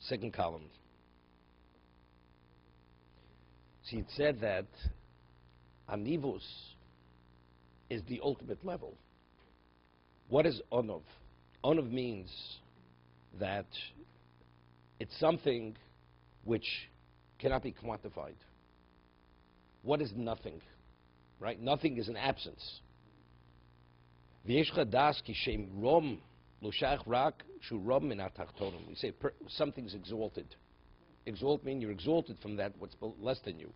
Second column. See, it said that anivus is the ultimate level. What is onov? Onov means that it's something which cannot be quantified. What is nothing? Right? Nothing is an absence. We say something's exalted. Exalt means you're exalted from that what's less than you.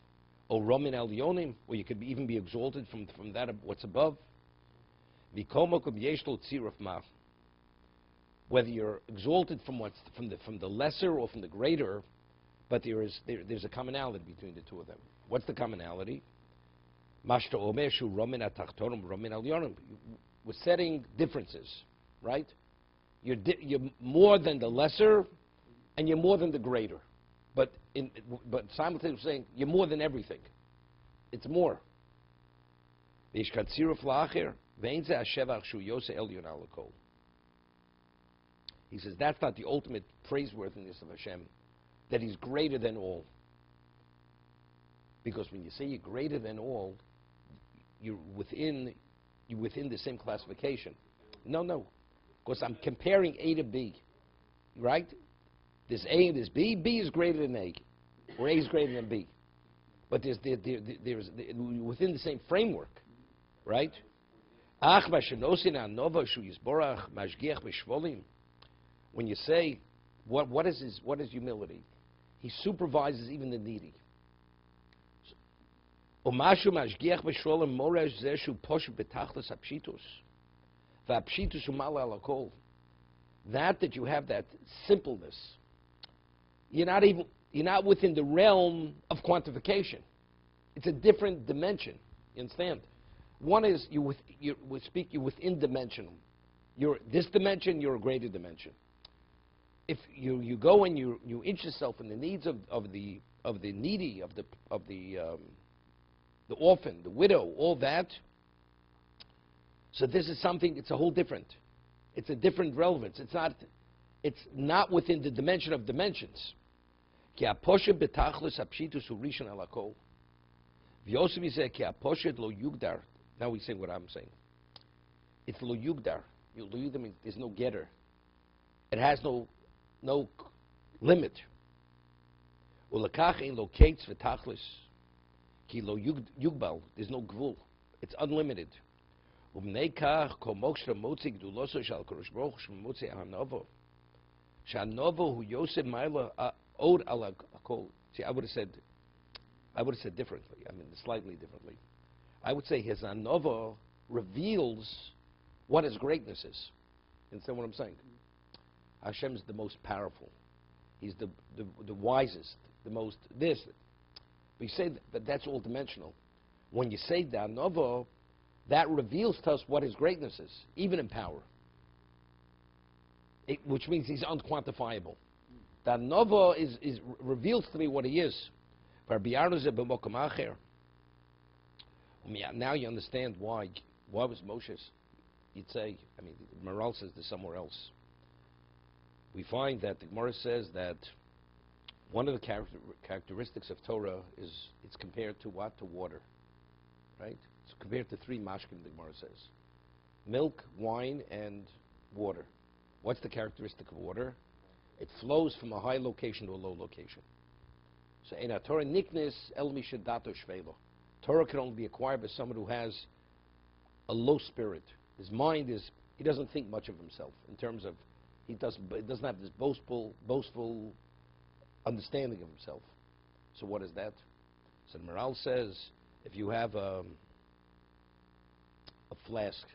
Or rom in elyonim, or you could even be exalted from that of what's above. Whether you're exalted from the lesser or from the greater, but there's a commonality between the two of them. What's the commonality? We're setting differences, right? You're more than the lesser, and you're more than the greater. But simultaneously saying you're more than everything. It's more. He says that's not the ultimate praiseworthiness of Hashem, that He's greater than all. Because when you say you're greater than all, you're within the same classification. No. Because I'm comparing A to B, right? There's A and there's B. B is greater than A, or A is greater than B. But there's within the same framework, right? When you say, what is humility? He supervises even the needy. That you have that simpleness, you're not within the realm of quantification. It's a different dimension. You understand? One is you're within dimensional. You're this dimension, you're a greater dimension. If you go and you inch yourself in the needs of the needy, of the orphan, the widow, all that. So this is something. It's a whole different. It's a different relevance. It's not within the dimension of dimensions. Now we say what I'm saying. It's lo yugdar. Lo yugdar means there's no getter. It has no limit. There's no gvul. It's unlimited. See, I would have said differently. I mean, slightly differently. I would say his anova reveals what his greatness is. You understand what I'm saying? Hashem is the most powerful. He's the wisest, the most this. We say that that's all dimensional. When you say the anova, that reveals to us what his greatness is, even in power. Which means he's unquantifiable. The anova reveals to me what he is. Now you understand why was Moshe, you'd say, I mean, Maharal says this somewhere else. We find that the Gemara says that one of the characteristics of Torah is it's compared to what? To water, right? It's compared to three mashkim, the Gemara says. Milk, wine, and water. What's the characteristic of water? It flows from a high location to a low location. So in a Torah niknis el mishadato shvelo. Torah can only be acquired by someone who has a low spirit. His mind is, he doesn't think much of himself in terms of, he doesn't have this boastful understanding of himself. So what is that? So Maharal says, if you have a flask,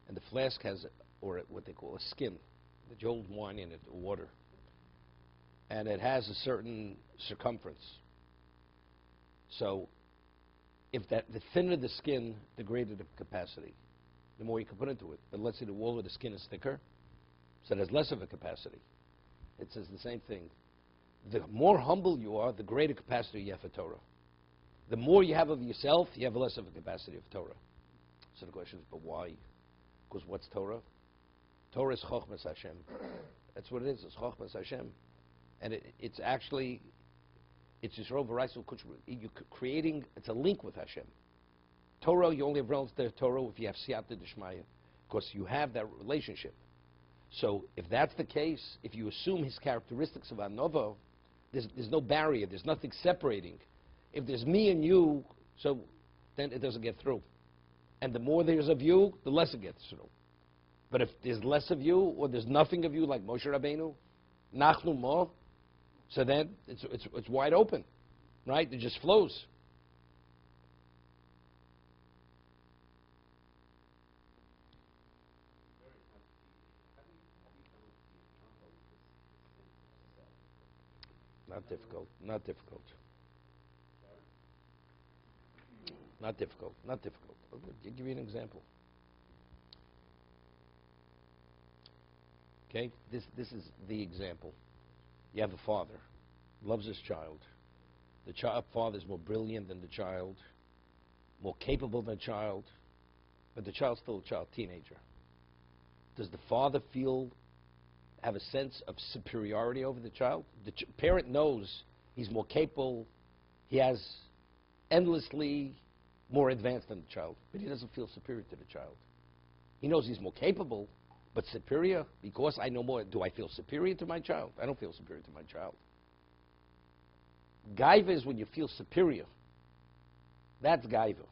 and the flask has, or what they call a skin, that you hold wine in it, or water, and it has a certain circumference. So if the thinner the skin, the greater the capacity, the more you can put into it. But let's say the wall of the skin is thicker, so there's less of a capacity. It says the same thing. The more humble you are, the greater capacity you have for Torah. The more you have of yourself, you have less of a capacity of Torah. So the question is, but why? Because what's Torah? Torah is Chochmas Hashem. That's what it is. It's Chochmas Hashem. And it's actually, it's Yisrael V'Raisel Kuch. You're creating, it's a link with Hashem. Torah, you only have relevance to Torah if you have Siyata D'Shmaya, because you have that relationship. So if that's the case, if you assume his characteristics of Anova, there's no barrier, there's nothing separating. If there's me and you, so then it doesn't get through. And the more there's of you, the less it gets through. But if there's less of you, or there's nothing of you, like Moshe Rabbeinu, Nachnu Mo, so then it's wide open, right? It just flows. Not difficult. Not difficult. Not difficult. Not difficult. I'll give you an example. Okay, this is the example. You have a father, loves his child. The father is more brilliant than the child, more capable than the child, but the child's still a child, teenager. Does the father have a sense of superiority over the child? The parent knows he's more capable, he has endlessly more advanced than the child, but he doesn't feel superior to the child. He knows he's more capable, but superior, because I know more. Do I feel superior to my child? I don't feel superior to my child. Gaiva is when you feel superior. That's Gaiva.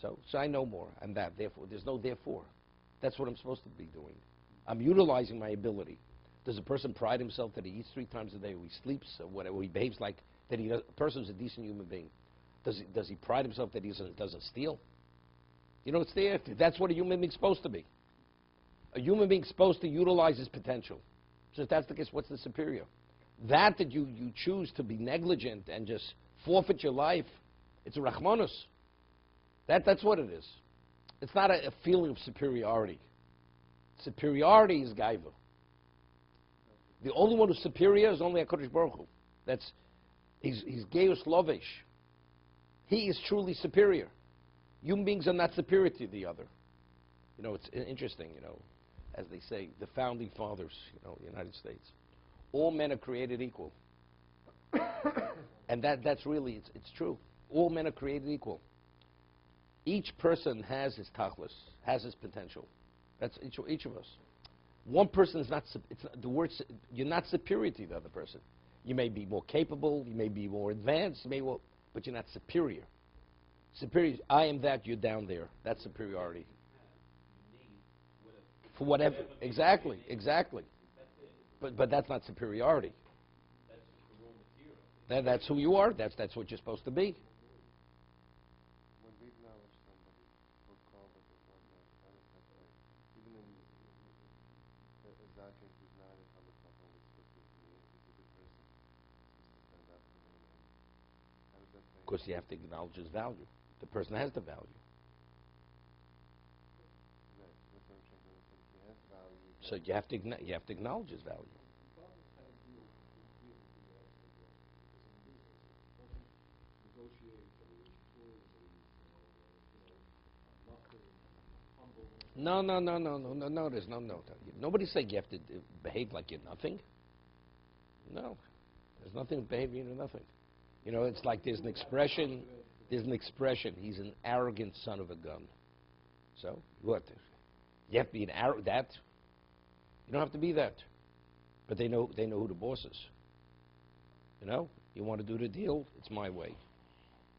So I know more, and that, therefore, there's no therefore. That's what I'm supposed to be doing. I'm utilizing my ability. Does a person pride himself that he eats 3 times a day, or he sleeps, or whatever, he behaves like that? A person's a decent human being. Does he pride himself that he doesn't steal? You know, it's there. That's what a human being's supposed to be. A human being's supposed to utilize his potential. So if that's the case, what's the superior? That you choose to be negligent and just forfeit your life, it's a rachmanus. That's what it is. It's not a feeling of superiority. Superiority is gaiva. The only one who's superior is only HaKadosh Baruch Hu. He's Geus Lovesh. He is truly superior. Human beings are not superior to the other. You know, it's interesting, you know, as they say, the founding fathers, you know, the United States. All men are created equal. And that's really, it's true. All men are created equal. Each person has his tachlis, has his potential. That's each of us. One person is not, you're not superior to the other person. You may be more capable, you may be more advanced, but you're not superior. Superior, I am that, you're down there. That's superiority. For whatever, exactly. But that's not superiority. That's who you are. That's what you're supposed to be. When we acknowledge somebody, we'll call them one man. How does that play? Even in Zaki, who's not a Talmud Chacham, we still think he's a good person. He's supposed to stand up for him. How does that play? Of course, you have to acknowledge his value. The person has the value. Right. That's what I'm trying to understand. He has value. So you have to acknowledge his value. No. There's no. Nobody's saying you have to behave like you're nothing. No, there's nothing to behave you're nothing. You know, it's like there's an expression. He's an arrogant son of a gun. So what? You have to be an arrogant. That you don't have to be that. But they know who the boss is. You know, you want to do the deal, it's my way.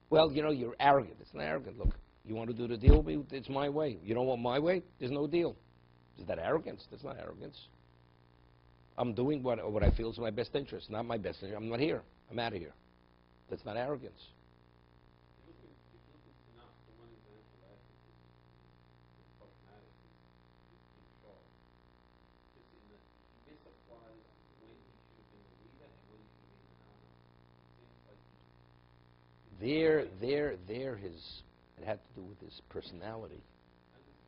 Well, you know, you're arrogant. It's not arrogant. Look, you want to do the deal with me? It's my way. You don't want my way? There's no deal. Is that arrogance? That's not arrogance. I'm doing what I feel is my best interest, not my best interest. I'm not here. I'm out of here. That's not arrogance. It had to do with his personality.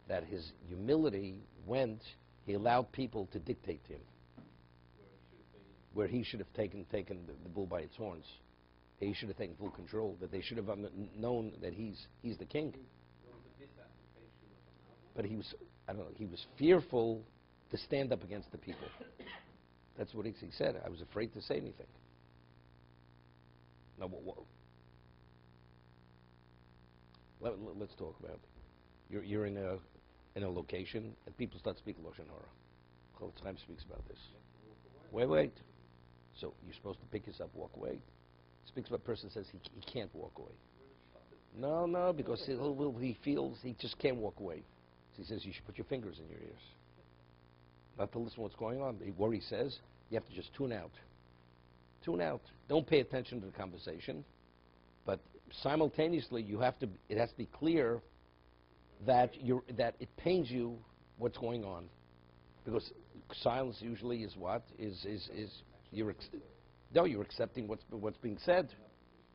That his humility he allowed people to dictate to him. Where he should have taken the bull by its horns. He should have taken full control. That they should have known that he's the king. But he was fearful to stand up against the people. That's what he said. I was afraid to say anything. Now, let's talk about it. You're in a location and people start speaking Lashon Hara. Chofetz Chaim speaks about this. Wait. So you're supposed to pick yourself, walk away. Speaks about a person says he can't walk away. No, because he feels he just can't walk away. So he says you should put your fingers in your ears. Not to listen to what's going on. What he says, you have to just tune out. Tune out. Don't pay attention to the conversation. But simultaneously, it has to be clear that it pains you what's going on. Because silence usually is what? You're accepting what's being said.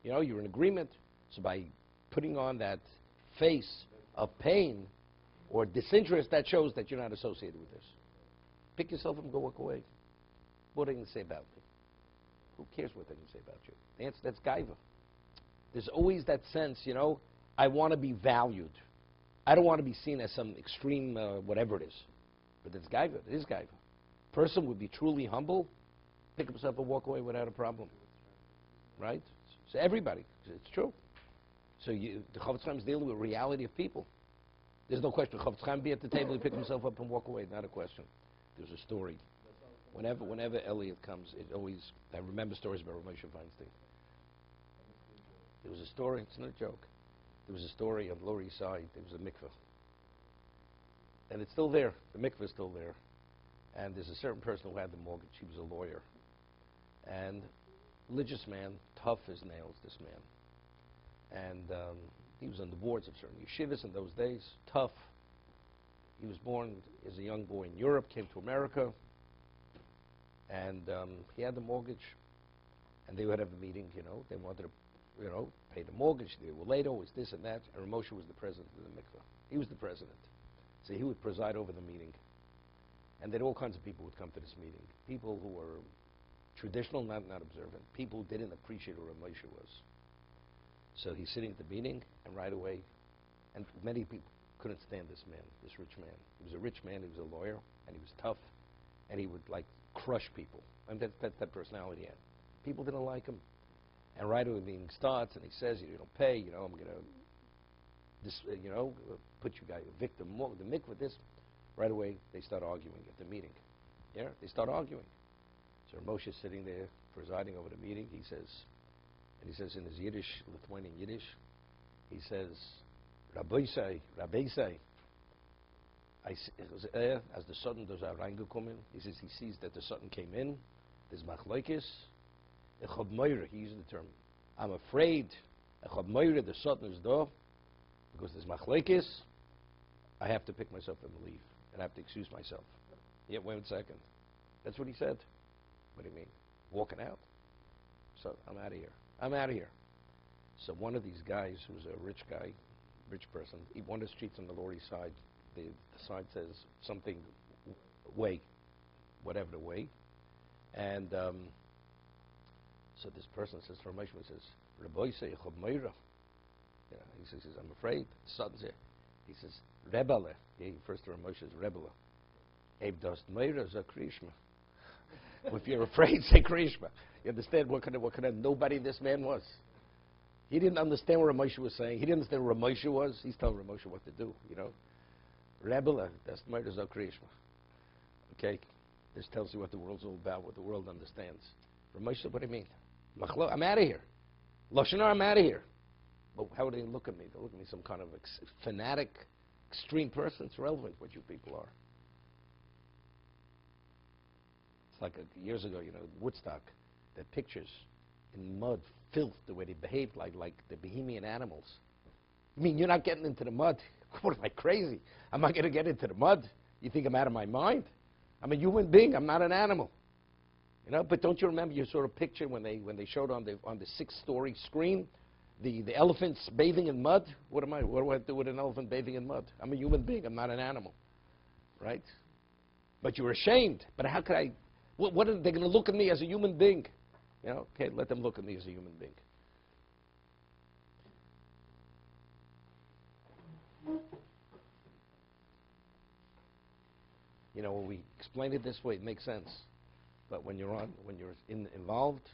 You're in agreement. So by putting on that face of pain or disinterest, that shows that you're not associated with this. Pick yourself up and go walk away. What are they going to say about me? Who cares what they're going to say about you? That's gaiva. There's always that sense, I want to be valued. I don't want to be seen as some extreme whatever it is. But it's gaiva. It is gaiva. Person would be truly humble, pick himself and walk away without a problem. Right? So everybody. It's true. So the Chofetz Chaim is dealing with reality of people. There's no question. Chofetz Chaim be at the table, he pick himself up and walk away. Not a question. There's a story. Whenever Elliot comes, I remember stories about Moshe Feinstein. There was a story, it's not a joke. There was a story on the Lower East Side. There was a mikveh. And it's still there. The mikveh is still there. And there's a certain person who had the mortgage. He was a lawyer. And religious man, tough as nails, this man. And he was on the boards of certain yeshivas in those days, tough. He was born as a young boy in Europe, came to America. And he had the mortgage. And they would have a meeting, They wanted to, pay the mortgage. They were late, always this and that. And Ramosha was the president of the mikveh. He was the president. So he would preside over the meeting. And then all kinds of people would come to this meeting. People who were traditional, not observant. People who didn't appreciate who Ramosha was. So he's sitting at the meeting, and right away, and many people couldn't stand this man, this rich man. He was a rich man, he was a lawyer, and he was tough, and he would, crush people. And that's that personality he had. People didn't like him. And right away the meeting starts, and he says, you don't pay, I'm going to, put you guys, evict the mikveh, this. Right away, they start arguing at the meeting. Yeah, they start arguing. So Moshe's sitting there, presiding over the meeting. He says in his Yiddish, Lithuanian Yiddish, he says, Rabbi say, as the Satan does reingekommen, he says he sees that the Satan came in, there's machlokes, ich hab meure, he used the term, I'm afraid, ich hab meure, the Satan is there, because there's machlokes, I have to pick myself up and leave, and I have to excuse myself. Yeah, wait a second. That's what he said. What do you mean? Walking out? So I'm out of here. So one of these guys, who's a rich guy, rich person, he one of the streets on the Lower East Side, the sign says something way, whatever the way. And so this person says, Rameshma says, Rabbi say, he says, I'm afraid. Suddenly, he says, Rebele. He refers to Ramosha as Rebele. Abe dost meira za Krishma. If you're afraid, say Krishma. You understand what kind of nobody this man was? He didn't understand what Ramosha was saying. He didn't understand what Ramosha was. He's telling Ramosha what to do, Rebele, dost meira za Krishma. Okay? This tells you what the world's all about, what the world understands. Ramosha said, what do you mean? I'm out of here. Lashon Hara, I'm out of here. But how would they look at me? They look at me some kind of fanatic, extreme person. It's irrelevant what you people are. It's like years ago, Woodstock, the pictures in mud, filth, the way they behaved like the Bohemian animals. You mean you're not getting into the mud? What, am I crazy? Am I going to get into the mud? You think I'm out of my mind? I'm a human being. I'm not an animal. But don't you remember you saw a picture when they showed on the 6-story screen the elephants bathing in mud? What do I have to do with an elephant bathing in mud? I'm a human being. I'm not an animal, right? But you're ashamed. But how could I? What are they going to look at me as a human being? Okay, let them look at me as a human being. You know, when we explain it this way, it makes sense. But when you're involved,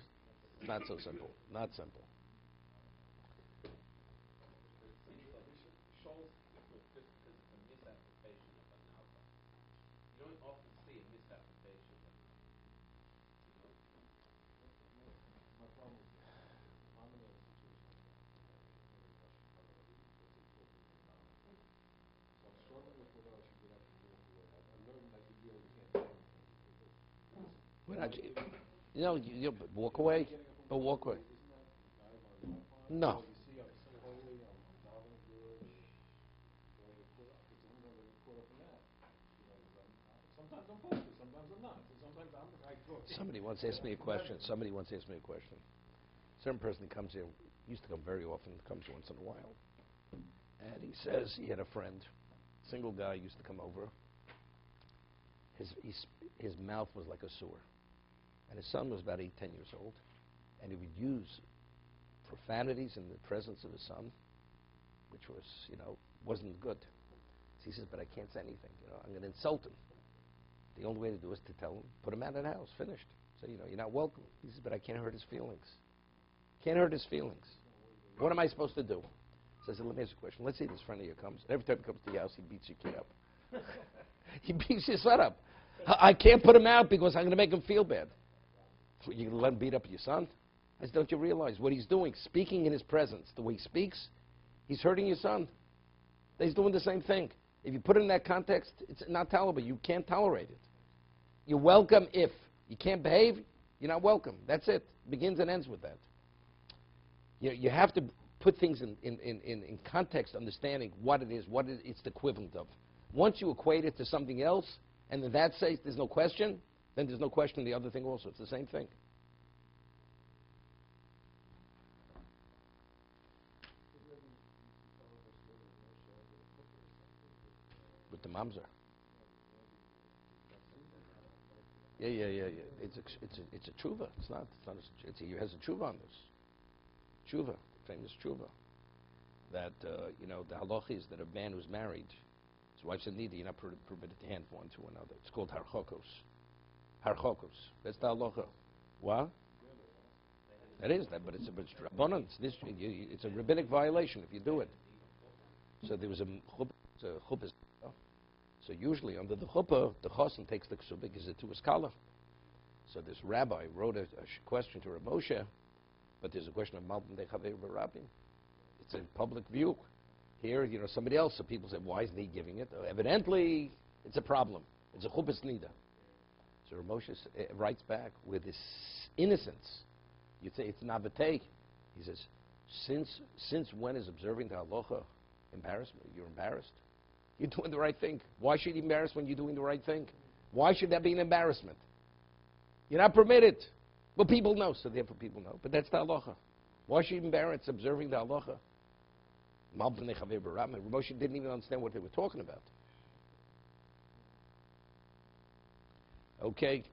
it's not so simple. Not simple. Shows different just because it's a misapplication of an alpha. You don't often see a misapplication of an alpha. You know? My problem is this. If I'm in a situation like that, and I should tell her, let's say 12 people in town, so I'm struggling with whether I should get up and walk away. I learned like you really can't do anything. We're not, you know, you walk away, but walk away. Isn't that a guideline on my part? No. You see, I'm so holy, I'm davening good, do I get caught up? Because sometimes I get caught up in that. You know, because sometimes I'm focused, sometimes I'm not. So sometimes I'm the guy talking. Somebody once asked me a question. Certain person comes here, used to come very often, comes once in a while. And he says he had a friend, single guy, used to come over. His mouth was like a sewer. And his son was about 8, 10 years old. And he would use profanities in the presence of his son, which was, wasn't good. So he says, but I can't say anything. I'm going to insult him. The only way to do is to tell him, put him out of the house, finished. So, you're not welcome. He says, but I can't hurt his feelings. Can't hurt his feelings. What am I supposed to do? So I said, let me ask you a question. Let's say this friend of yours comes. Every time he comes to your house, he beats your kid up. He beats your son up. I can't put him out because I'm going to make him feel bad. You're going to let him beat up your son? I said, don't you realize what he's doing, speaking in his presence, the way he speaks, he's hurting your son. He's doing the same thing. If you put it in that context, it's not tolerable. You can't tolerate it. You're welcome if. You can't behave, you're not welcome. That's it. Begins and ends with that. You have to put things in context, understanding what it is, it's the equivalent of. Once you equate it to something else, and in that case there's no question, then there's no question the other thing also. It's the same thing. With the mamzer. Yeah. It's a tshuva. It's not. He has a tshuva on this. Tshuva, famous tshuva. That the halacha is that a man who's married, his wife said, "Neither you're not permitted to hand one to another." It's called harchokos. Harchokos. That's the halacha. What? That is that, but it's rabbanan. It's a rabbinic violation if you do it. So there was a chuppah. So usually under the chuppah, the chassan takes the ksubah, gives it to his kala. So this rabbi wrote a question to Rav Moshe, but there's a question of malbim dechaver b'rabim. It's in public view. Here, somebody else. So people say, why isn't he giving it? Evidently, it's a problem. It's a chuppah nida. So Rav Moshe writes back with this innocence. You'd say it's navatei. He says, since when is observing the halacha embarrassment? You're embarrassed. You're doing the right thing. Why should you be embarrassed when you're doing the right thing? Why should that be an embarrassment? You're not permitted. Well, people know, so therefore people know. But that's the halacha. Why should you be embarrassed observing the halacha? Moshe didn't even understand what they were talking about. Okay.